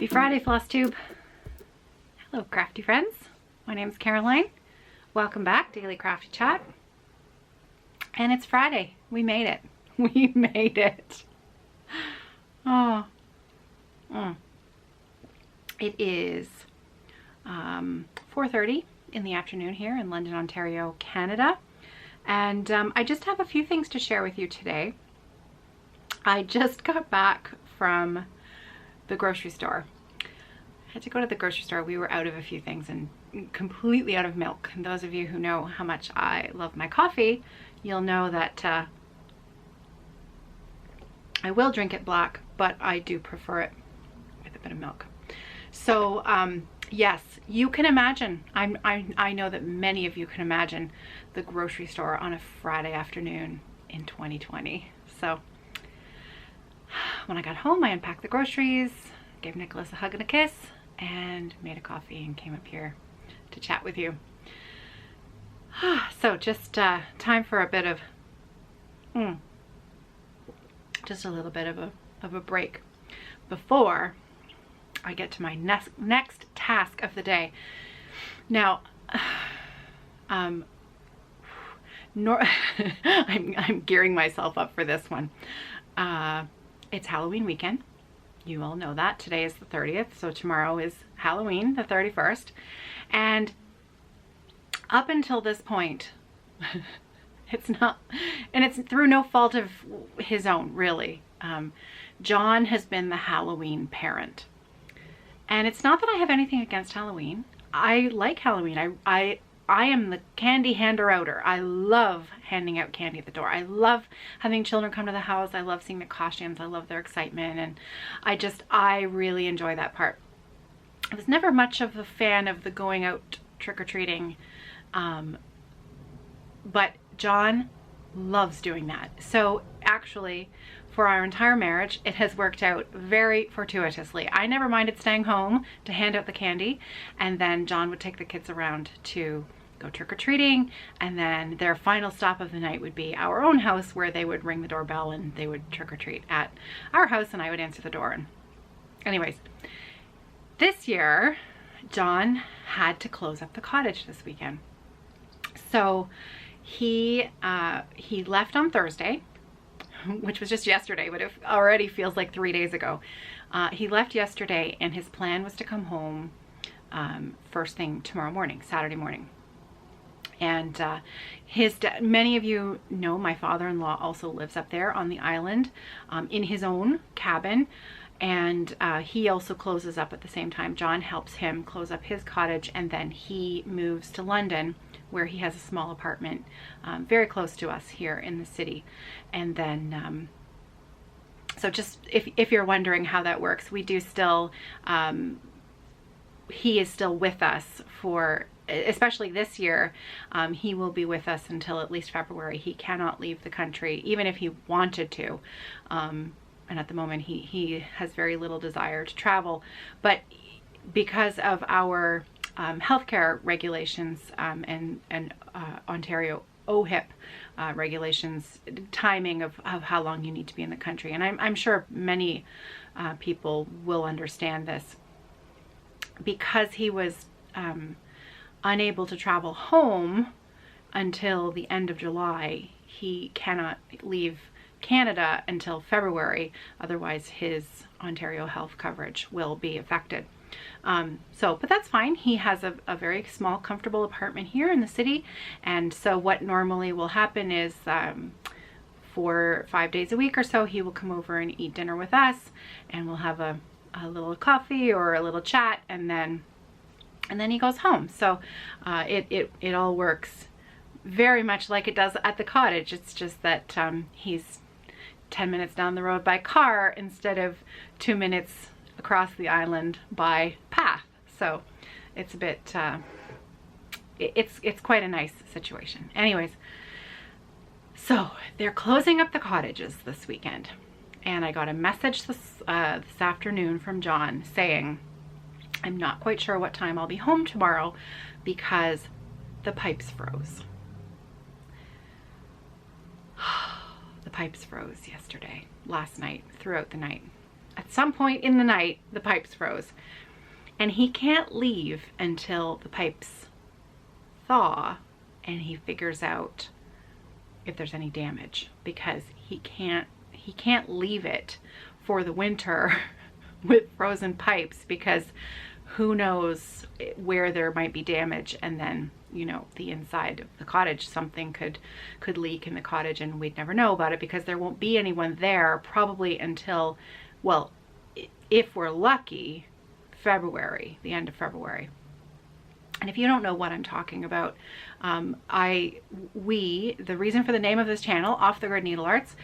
Happy Friday, Flosstube. Hello, crafty friends. My name is Caroline. Welcome back, Daily Crafty Chat. And it's Friday. We made it. We made it. Oh. It is 4:30 in the afternoon here in London, Ontario, Canada. And I just have a few things to share with you today. I just got back from the grocery store. I had to go to the grocery store. We were out of a few things and completely out of milk. And those of you who know how much I love my coffee, you'll know that I will drink it black, but I do prefer it with a bit of milk. So yes, you can imagine. I know that many of you can imagine the grocery store on a Friday afternoon in 2020. So when I got home, I unpacked the groceries, gave Nicholas a hug and a kiss, and made a coffee and came up here to chat with you. So just time for a bit of, just a little bit of a break before I get to my next task of the day. Now, I'm gearing myself up for this one. It's Halloween weekend. You all know that. Today is the 30th, so tomorrow is Halloween, the 31st. And up until this point, it's through no fault of his own, really. John has been the Halloween parent. And it's not that I have anything against Halloween. I like Halloween. I am the candy hander-outer. I love handing out candy at the door. I love having children come to the house. I love seeing the costumes. I love their excitement. And I really enjoy that part. I was never much of a fan of the going out trick-or-treating. But John loves doing that. So actually, for our entire marriage, it has worked out very fortuitously. I never minded staying home to hand out the candy, and then John would take the kids around to go trick-or-treating, and then their final stop of the night would be our own house, where they would ring the doorbell and they would trick-or-treat at our house, and I would answer the door. And anyways, this year, John had to close up the cottage this weekend. So he left on Thursday, which was just yesterday, but it already feels like 3 days ago. He left yesterday, and his plan was to come home first thing tomorrow morning, Saturday morning. And many of you know my father-in-law also lives up there on the island in his own cabin, and he also closes up at the same time. John helps him close up his cottage, and then he moves to London, where he has a small apartment very close to us here in the city. And then so just if you're wondering how that works, we do still he is still with us for, especially this year. He will be with us until at least February. He cannot leave the country, even if he wanted to. And at the moment, he has very little desire to travel. But because of our healthcare regulations and Ontario OHIP regulations, timing of how long you need to be in the country. And I'm sure many people will understand this. Because he was unable to travel home until the end of July, he cannot leave Canada until February. Otherwise, his Ontario health coverage will be affected. But that's fine. He has a very small, comfortable apartment here in the city. And so what normally will happen is 4 or 5 days a week or so, he will come over and eat dinner with us, and we'll have a little coffee or a little chat, and then he goes home. So it all works very much like it does at the cottage. It's just that he's 10 minutes down the road by car instead of 2 minutes across the island by path. So it's a bit it's quite a nice situation. Anyways, so they're closing up the cottages this weekend, and I got a message this afternoon from John saying, I'm not quite sure what time I'll be home tomorrow because the pipes froze. The pipes froze last night, throughout the night. A at some point in the night, the pipes froze. And he can't leave until the pipes thaw and he figures out if there's any damage, because he can't leave it for the winter with frozen pipes, because who knows where there might be damage, and then, you know, the inside of the cottage, something could leak in the cottage and we'd never know about it, because there won't be anyone there probably until, well, if we're lucky, February, the end of February. And if you don't know what I'm talking about, the reason for the name of this channel, Off the Grid Needlearts,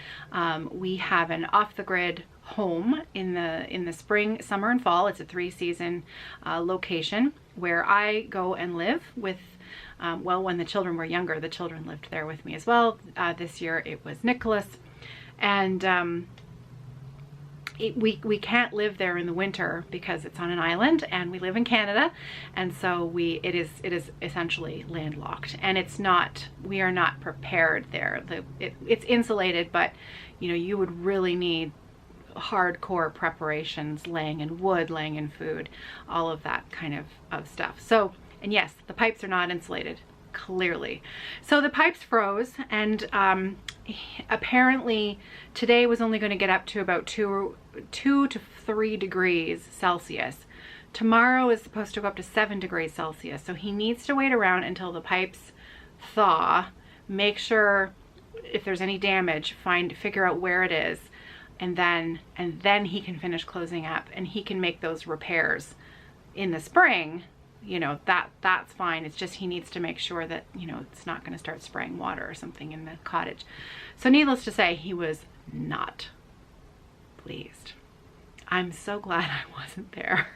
we have an off-the-grid home in the spring, summer, and fall. It's a 3-season location where I go and live with, well, when the children were younger, the children lived there with me as well. This year it was Nicholas, and we can't live there in the winter because it's on an island and we live in Canada, and so it is essentially landlocked, and we are not prepared there. It's insulated, but you know, you would really need hardcore preparations, laying in wood, laying in food, all of that kind of stuff. So, and yes, the pipes are not insulated, clearly. So the pipes froze, and apparently today was only going to get up to about 2 to 3 degrees Celsius. Tomorrow is supposed to go up to 7 degrees Celsius. So he needs to wait around until the pipes thaw, make sure if there's any damage, figure out where it is, and then he can finish closing up and he can make those repairs in the spring. You know, that's fine. It's just he needs to make sure that, you know, it's not going to start spraying water or something in the cottage. So needless to say, he was not pleased. I'm so glad I wasn't there.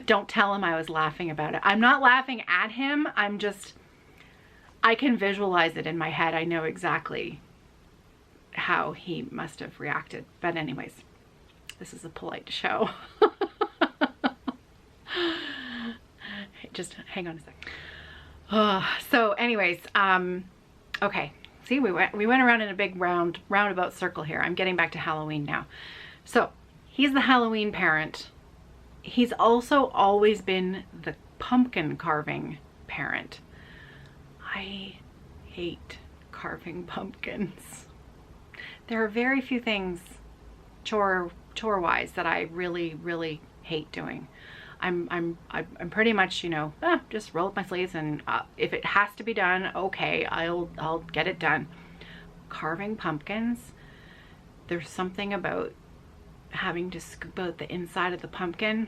Don't tell him I was laughing about it. I'm not laughing at him. I can visualize it in my head. I know exactly how he must have reacted. But anyways, this is a polite show. Just hang on a sec. So anyways, okay. See, we went around in a big roundabout circle here. I'm getting back to Halloween now. So he's the Halloween parent. He's also always been the pumpkin carving parent. I hate carving pumpkins. There are very few things chore-wise that I really, really hate doing. I'm pretty much, you know, just roll up my sleeves, and if it has to be done, okay, I'll get it done. Carving pumpkins, there's something about having to scoop out the inside of the pumpkin,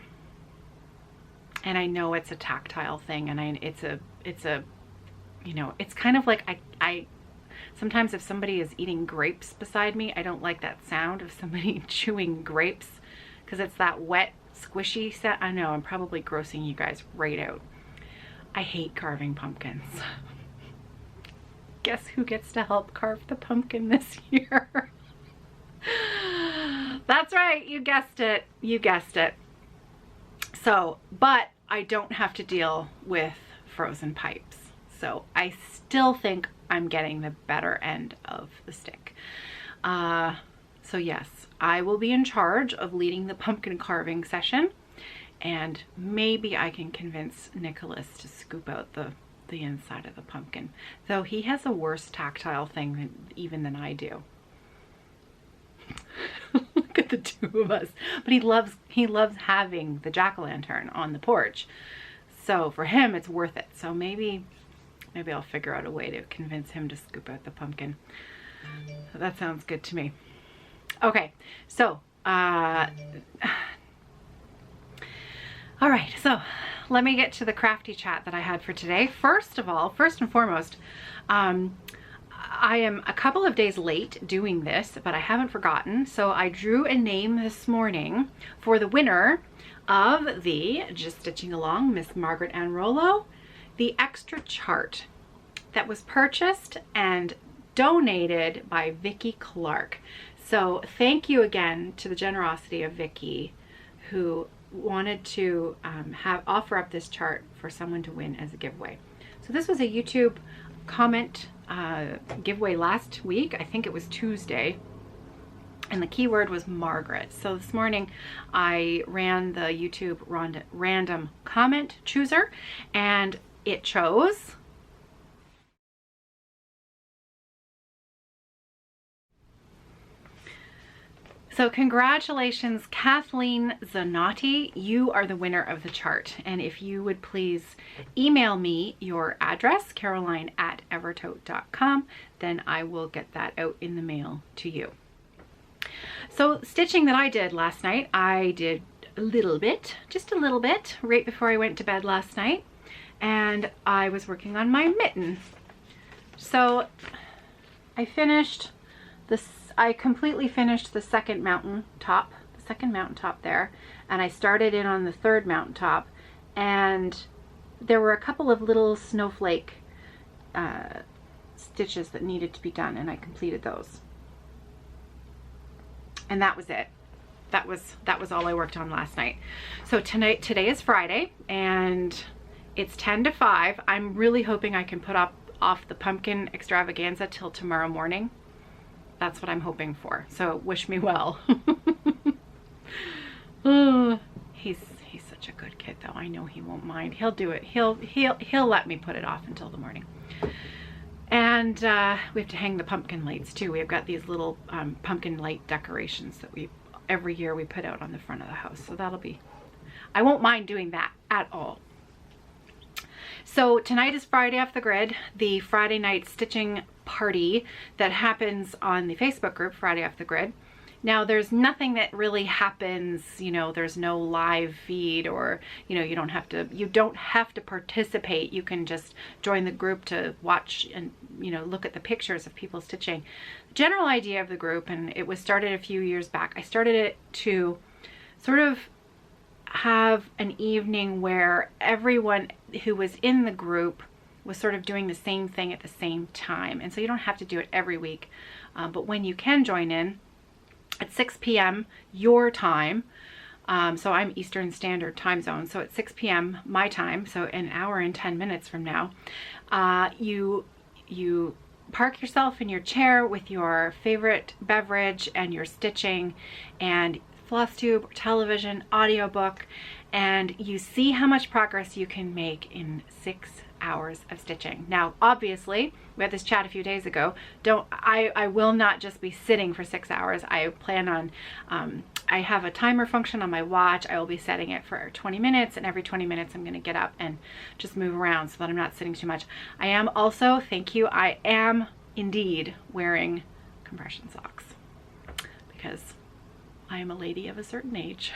and I know it's a tactile thing, and it's a you know, it's kind of like I sometimes if somebody is eating grapes beside me, I don't like that sound of somebody chewing grapes, because it's that wet, squishy set. I know I'm probably grossing you guys right out. I hate carving pumpkins. Guess who gets to help carve the pumpkin this year? That's right, you guessed it. You guessed it. So, but I don't have to deal with frozen pipes. So I still think I'm getting the better end of the stick. So yes, I will be in charge of leading the pumpkin carving session, and maybe I can convince Nicholas to scoop out the inside of the pumpkin, though he has a worse tactile thing even than I do. Look at the two of us. But he loves having the jack-o'-lantern on the porch, so for him it's worth it. So maybe I'll figure out a way to convince him to scoop out the pumpkin. That sounds good to me. Okay, so all right, so let me get to the crafty chat that I had for today. First and foremost, I am a couple of days late doing this, but I haven't forgotten. So I drew a name this morning for the winner of the Just Stitching Along, Miss Margaret Ann Rollo, the extra chart that was purchased and donated by Vicki Clark. So thank you again to the generosity of Vicki, who wanted to offer up this chart for someone to win as a giveaway. So this was a YouTube comment giveaway last week. I think it was Tuesday. and the keyword was Margaret. So this morning I ran the YouTube random comment chooser, and it chose So congratulations, Kathleen Zanotti. You are the winner of the chart. And if you would please email me your address, caroline@evertote.com, then I will get that out in the mail to you. So stitching that I did last night, I did a little bit, just a little bit, right before I went to bed last night. And I was working on my mitten. So I finished this. I completely finished the second mountain top there, and I started in on the third mountain top, and there were a couple of little snowflake stitches that needed to be done, and I completed those. And that was it. That was all I worked on last night. So today is Friday, and it's 10 to 5. I'm really hoping I can put off the pumpkin extravaganza till tomorrow morning. That's what I'm hoping for. So wish me well. Oh, he's such a good kid though. I know he won't mind. He'll do it. He'll let me put it off until the morning. And we have to hang the pumpkin lights too. We've got these little pumpkin light decorations that every year we put out on the front of the house. So that'll be, I won't mind doing that at all. So tonight is Friday Off the Grid, the Friday night stitching party that happens on the Facebook group, Friday Off the Grid. Now there's nothing that really happens, you know, there's no live feed, or, you know, you don't have to participate. You can just join the group to watch and, you know, look at the pictures of people stitching. The general idea of the group, and it was started a few years back, I started it to sort of have an evening where everyone who was in the group was sort of doing the same thing at the same time. And so you don't have to do it every week, but when you can join in at 6 p.m. your time, so I'm Eastern Standard Time Zone, so at 6 p.m. my time, so an hour and 10 minutes from now, you park yourself in your chair with your favorite beverage and your stitching and Flosstube, or television, audiobook, and you see how much progress you can make in 6 hours of stitching. Now, obviously, we had this chat a few days ago. I will not just be sitting for 6 hours. I plan on, I have a timer function on my watch. I will be setting it for 20 minutes, and every 20 minutes I'm going to get up and just move around so that I'm not sitting too much. I am also, thank you, I am indeed wearing compression socks because I am a lady of a certain age.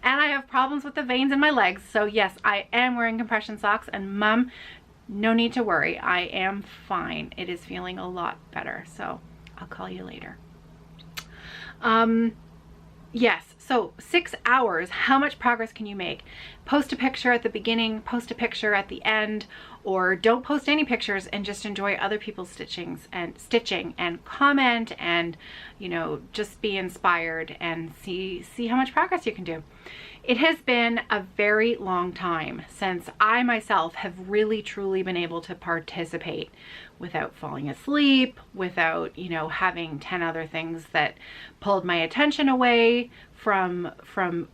And I have problems with the veins in my legs. So yes, I am wearing compression socks, and Mom, no need to worry. I am fine. It is feeling a lot better. So I'll call you later. Yes, so 6 hours, how much progress can you make? Post a picture at the beginning, post a picture at the end, or don't post any pictures and just enjoy other people's stitching and comment, and, you know, just be inspired and see how much progress you can do. It has been a very long time since I myself have really truly been able to participate without falling asleep, without, you know, having 10 other things that pulled my attention away from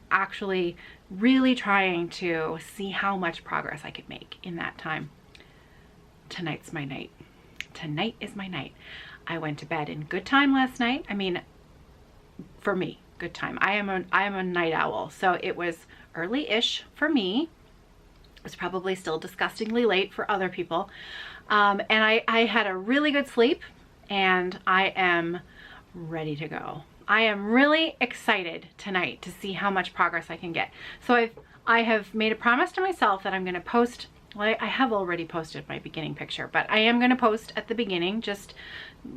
actually really trying to see how much progress I could make in that time. Tonight's my night. Tonight is my night. I went to bed in good time last night. I mean, for me, good time. I am a night owl, so it was early-ish for me. It was probably still disgustingly late for other people. And I had a really good sleep, and I am ready to go. I am really excited tonight to see how much progress I can get. So I have made a promise to myself that I'm going to post. Well, I have already posted my beginning picture, but I am going to post at the beginning, just,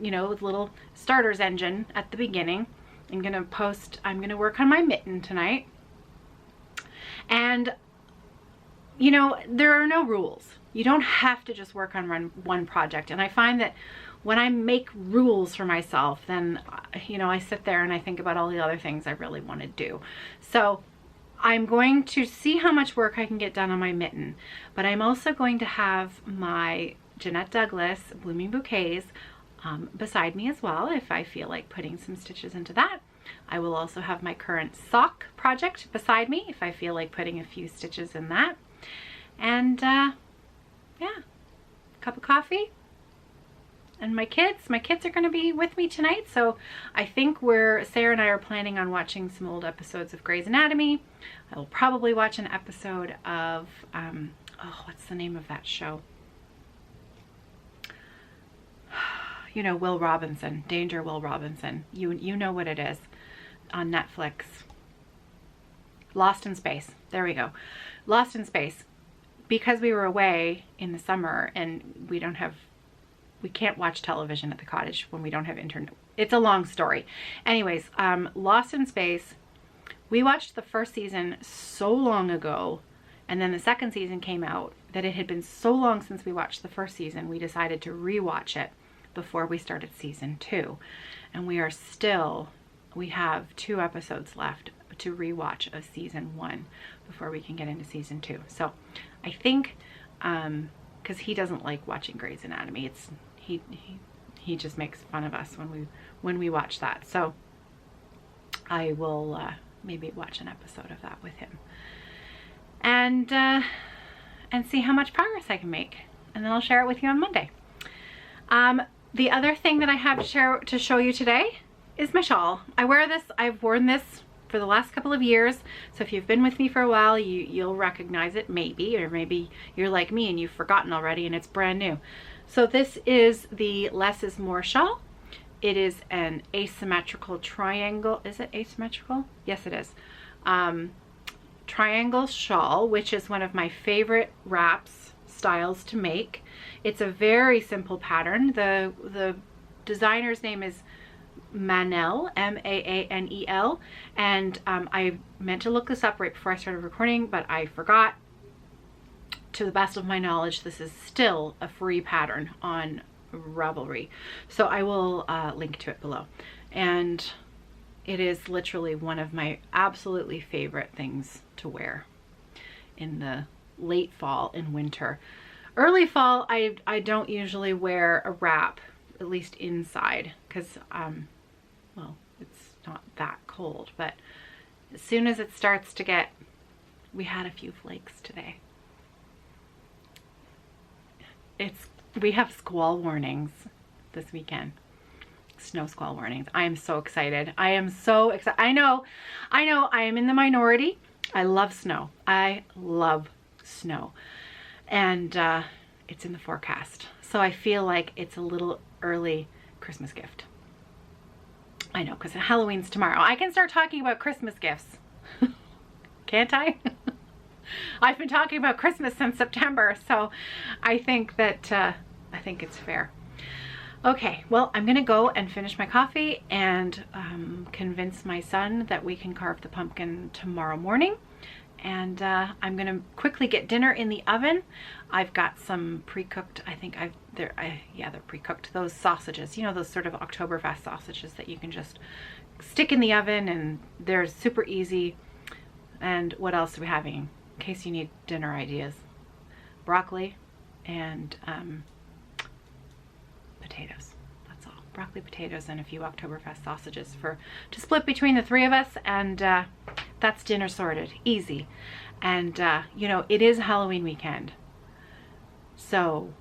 you know, with little starter's engine at the beginning. I'm going to work on my mitten tonight. And, you know, there are no rules. You don't have to just work on one project. And I find that when I make rules for myself, then, you know, I sit there and I think about all the other things I really want to do. So I'm going to see how much work I can get done on my mitten, but I'm also going to have my Jeanette Douglas Blooming Bouquets beside me as well if I feel like putting some stitches into that. I will also have my current sock project beside me if I feel like putting a few stitches in that. And yeah, cup of coffee. And my kids are going to be with me tonight, so I think Sarah and I are planning on watching some old episodes of Grey's Anatomy. I will probably watch an episode of, oh, what's the name of that show? You know, Will Robinson, Danger Will Robinson. You know what it is, on Netflix. Lost in Space. There we go. Lost in Space. Because we were away in the summer and we can't watch television at the cottage when we don't have internet. It's a long story. Anyways, Lost in Space, we watched the first season so long ago, and then the second season came out that it had been so long since we watched the first season, we decided to rewatch it before we started season 2. And we have 2 episodes left to rewatch of season 1 before we can get into season 2. So I think, because he doesn't like watching Grey's Anatomy, he just makes fun of us when we watch that. So I will maybe watch an episode of that with him, and see how much progress I can make, and then I'll share it with you on Monday. The other thing that I have to show you today is my shawl. I've worn this for the last couple of years, so if you've been with me for a while, you'll recognize it, maybe, or maybe you're like me and you've forgotten already and it's brand new. So this is the Less is More shawl. It is an asymmetrical triangle. Is it asymmetrical? Yes, it is. Triangle shawl, which is one of my favorite wraps styles to make. It's a very simple pattern. The designer's name is Manel, M-A-A-N-E-L, and I meant to look this up right before I started recording, but I forgot. To the best of my knowledge, this is still a free pattern on Ravelry, so I will link to it below. And it is literally one of my absolutely favorite things to wear in the late fall and winter. Early fall, I don't usually wear a wrap, at least inside, because well, it's not that cold, but as soon as it starts to get, we had a few flakes today. We have squall warnings this weekend. Snow squall warnings. I am so excited. I am so excited. I know I am in the minority. I love snow. I love snow. And it's in the forecast. So I feel like it's a little early Christmas gift. I know, because Halloween's tomorrow. I can start talking about Christmas gifts. Can't I? I've been talking about Christmas since September, so I think that I think it's fair. Okay, well, I'm gonna go and finish my coffee and convince my son that we can carve the pumpkin tomorrow morning. And I'm gonna quickly get dinner in the oven. I've got some pre-cooked, they're pre-cooked, those sausages, you know, those sort of Oktoberfest sausages that you can just stick in the oven, and they're super easy. And what else are we having in case you need dinner ideas? Broccoli and potatoes. That's all. Broccoli, potatoes, and a few Oktoberfest sausages to split between the 3 of us, and that's dinner sorted. Easy. And you know, it is Halloween weekend, so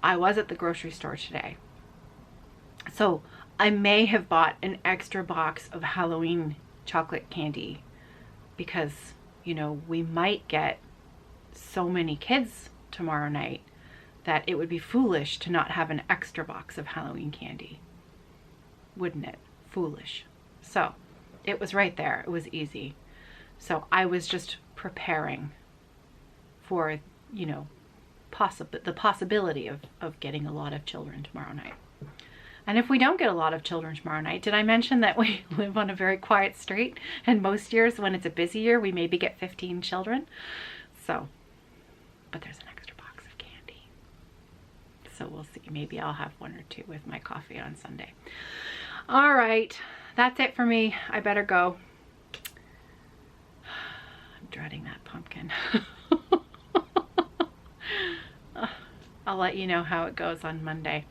I was at the grocery store today, so I may have bought an extra box of Halloween chocolate candy, because, you know, we might get so many kids tomorrow night that it would be foolish to not have an extra box of Halloween candy. Wouldn't it? Foolish. So it was right there. It was easy. So I was just preparing for, you know, the possibility of getting a lot of children tomorrow night. And if we don't get a lot of children tomorrow night, did I mention that we live on a very quiet street, and most years when it's a busy year, we maybe get 15 children. So, but there's an extra box of candy. So we'll see. Maybe I'll have 1 or 2 with my coffee on Sunday. All right, that's it for me. I better go. I'm dreading that pumpkin. I'll let you know how it goes on Monday.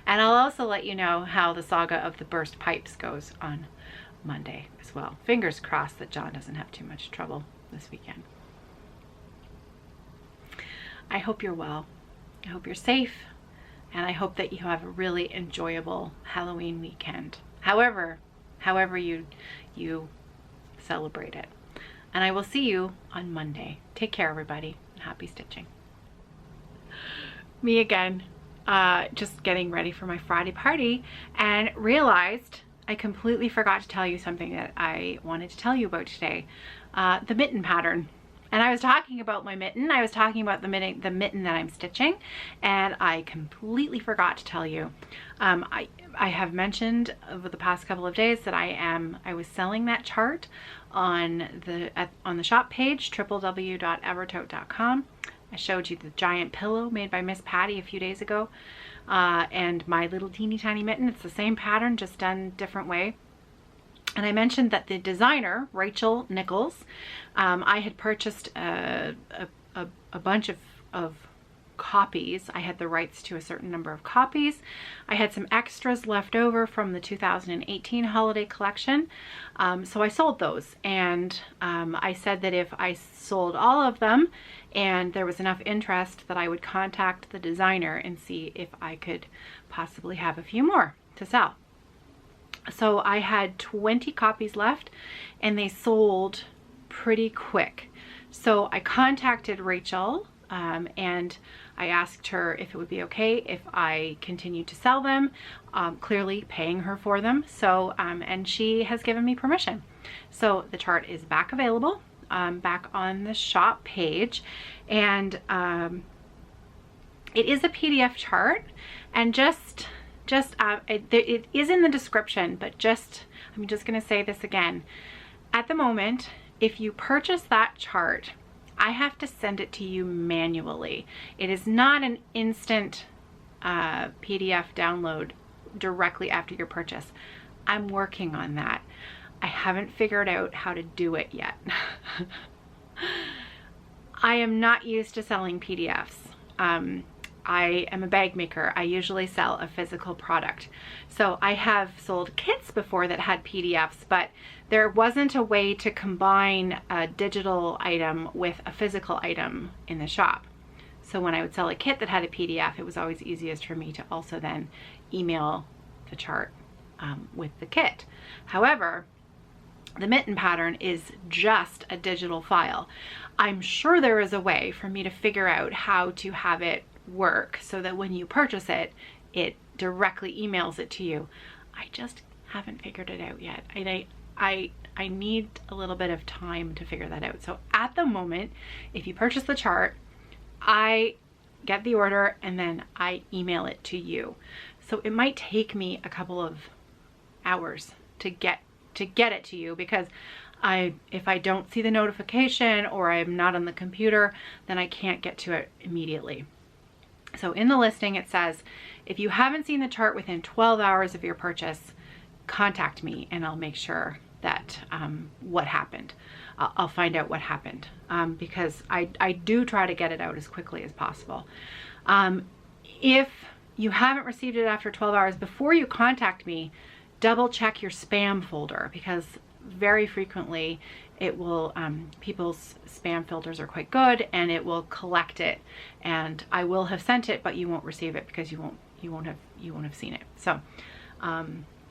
And I'll also let you know how the saga of the burst pipes goes on Monday as well. Fingers crossed that John doesn't have too much trouble this weekend. I hope you're well. I hope you're safe. And I hope that you have a really enjoyable Halloween weekend. However you celebrate it. And I will see you on Monday. Take care, everybody. And happy stitching. Me again, just getting ready for my Friday party, and realized I completely forgot to tell you something that I wanted to tell you about today. The mitten pattern. And I was talking about my mitten. I was talking about the mitten that I'm stitching, and I completely forgot to tell you. I have mentioned over the past couple of days that I was selling that chart on the shop page, www.evertote.com. I showed you the giant pillow made by Miss Patty a few days ago, and my little teeny tiny mitten. It's the same pattern, just done different way. And I mentioned that the designer, Rachel Nichols, I had purchased a bunch of copies. I had the rights to a certain number of copies. I had some extras left over from the 2018 holiday collection. So I sold those, and I said that if I sold all of them and there was enough interest, that I would contact the designer and see if I could possibly have a few more to sell. So I had 20 copies left, and they sold pretty quick. So I contacted Rachel, and I asked her if it would be okay if I continued to sell them, clearly paying her for them. So, and she has given me permission. So the chart is back available, back on the shop page, and it is a PDF chart, and it is in the description, but I'm just going to say this again. At the moment, if you purchase that chart, I have to send it to you manually. It is not an instant PDF download directly after your purchase. I'm working on that. I haven't figured out how to do it yet. I am not used to selling PDFs. I am a bag maker. I usually sell a physical product. So I have sold kits before that had PDFs, but there wasn't a way to combine a digital item with a physical item in the shop. So when I would sell a kit that had a PDF, it was always easiest for me to also then email the chart with the kit. However, the mitten pattern is just a digital file. I'm sure there is a way for me to figure out how to have it work so that when you purchase it, it directly emails it to you. I just haven't figured it out yet. I need a little bit of time to figure that out. So at the moment, if you purchase the chart, I get the order and then I email it to you. So it might take me a couple of hours to get it to you, because if I don't see the notification or I'm not on the computer, then I can't get to it immediately. So in the listing, it says, if you haven't seen the chart within 12 hours of your purchase, contact me and I'll make sure that what happened. I'll find out what happened, because I do try to get it out as quickly as possible. If you haven't received it after 12 hours, before you contact me, double check your spam folder, because very frequently it will, people's spam filters are quite good and it will collect it, and I will have sent it, but you won't receive it because you won't have seen it. So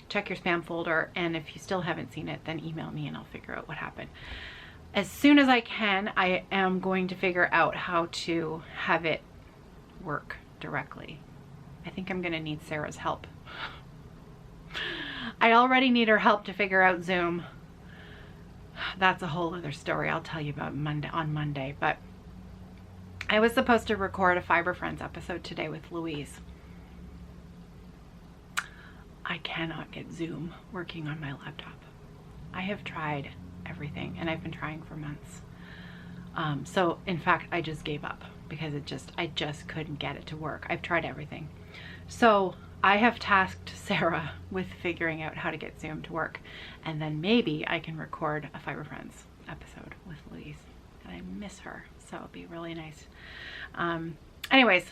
check your spam folder, and if you still haven't seen it, then email me and I'll figure out what happened. As soon as I can, I am going to figure out how to have it work directly. I think I'm gonna need Sarah's help. I already need her help to figure out Zoom. That's a whole other story I'll tell you about on Monday, but I was supposed to record a Fiber Friends episode today with Louise. I cannot get Zoom working on my laptop. I have tried everything, and I've been trying for months. So in fact, I just gave up because I just couldn't get it to work. I've tried everything. So I have tasked Sarah with figuring out how to get Zoom to work, and then maybe I can record a Fiber Friends episode with Louise. And I miss her, so it'll be really nice. Anyways,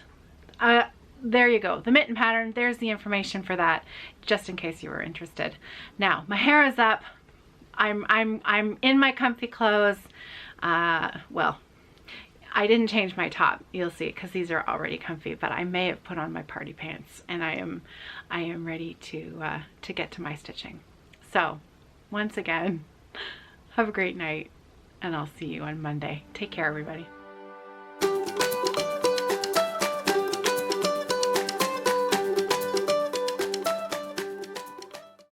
there you go. The mitten pattern, there's the information for that, just in case you were interested. Now, my hair is up. I'm in my comfy clothes. Well, I didn't change my top. You'll see, because these are already comfy, but I may have put on my party pants, and I am ready to get to my stitching. So, once again, have a great night, and I'll see you on Monday. Take care, everybody.